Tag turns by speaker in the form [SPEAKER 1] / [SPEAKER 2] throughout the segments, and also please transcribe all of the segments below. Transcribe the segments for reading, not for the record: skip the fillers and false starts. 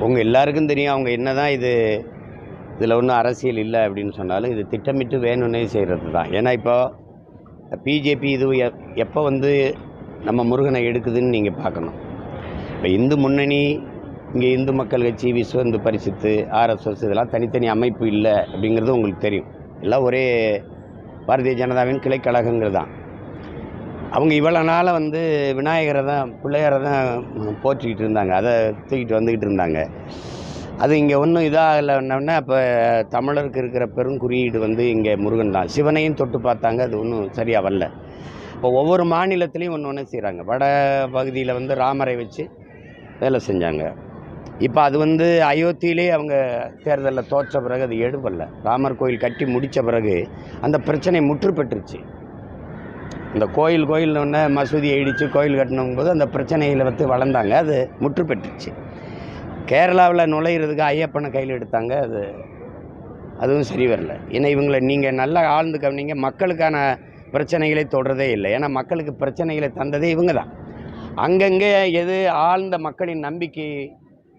[SPEAKER 1] உங்கள் எல்லாருக்கும் தெரியும் அவங்க என்ன தான் இதில் ஒன்றும் அரசியல் இல்லை அப்படின்னு சொன்னாலும் இது திட்டமிட்டு வேணும்னே செய்கிறது தான். ஏன்னா இப்போ பிஜேபி இது எப்போ நம்ம முருகனை எடுக்குதுன்னு நீங்கள் பார்க்கணும். இப்போ இந்து முன்னணி, இங்கே இந்து மக்கள் கட்சி, விஸ்வ இந்து பரிசுத்து, ஆர்எஸ்எஸ் இதெல்லாம் தனித்தனி அமைப்பு இல்லை அப்படிங்கிறது உங்களுக்கு தெரியும். எல்லாம் ஒரே பாரதிய ஜனதாவின் கிளைக்கழகங்கள் தான். அவங்க இவ்வளோ நாளாக விநாயகரை தான், பிள்ளையாரை தான் போற்றிக்கிட்டு இருந்தாங்க, அதை தூக்கிட்டு வந்துக்கிட்டு இருந்தாங்க. அது இங்கே ஒன்றும் இதாகலைன்னா அப்போ தமிழருக்கு இருக்கிற பெருங்குறியீடு இங்கே முருகன் தான். சிவனையும் தொட்டு பார்த்தாங்க, அது ஒன்றும் சரியாக வரல. இப்போ ஒவ்வொரு மாநிலத்துலேயும் ஒன்று செய்கிறாங்க. வட பகுதியில் ராமரை வச்சு வேலை செஞ்சாங்க. இப்போ அது அயோத்தியிலே அவங்க தேர்தலில் தோற்ற பிறகு அது எடுபடல. ராமர் கோயில் கட்டி முடித்த பிறகு அந்த பிரச்சனை முற்று பெற்றுச்சு. இந்த கோயில் ஒன்று மசூதியை இடித்து கோயில் கட்டணும்போது அந்த பிரச்சனைகளை வளர்ந்தாங்க, அது முற்று பெற்றுச்சு. கேரளாவில் நுழையிறதுக்கு ஐயப்பனை கையில் எடுத்தாங்க, அதுவும் சரி வரல. ஏன்னா இவங்களை நீங்கள் நல்லா ஆழ்ந்து கவனிங்க, மக்களுக்கான பிரச்சனைகளை தொடரதே இல்லை. ஏன்னா மக்களுக்கு பிரச்சனைகளை தந்ததே இவங்க தான். அங்கங்கே எது ஆழ்ந்த மக்களின் நம்பிக்கை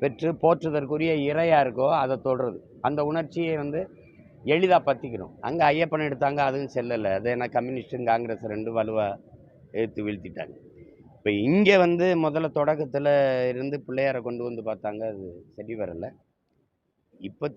[SPEAKER 1] பெற்று போற்றுதற்குரிய இறையாக இருக்கோ அதை தொடருது. அந்த உணர்ச்சியை எளிதாக பற்றிக்கணும். அங்கே ஐயப்பனை எடுத்தாங்க, அதுவும் செல்லலை. அது ஏன்னா கம்யூனிஸ்டும் காங்கிரஸ் ரெண்டும் வலுவாக எடுத்து வீழ்த்திட்டாங்க. இப்போ இங்கே முதல்ல தொடக்கத்தில் இருந்து பிள்ளையாரை கொண்டு பார்த்தாங்க, அது சரி வரலை. இப்போ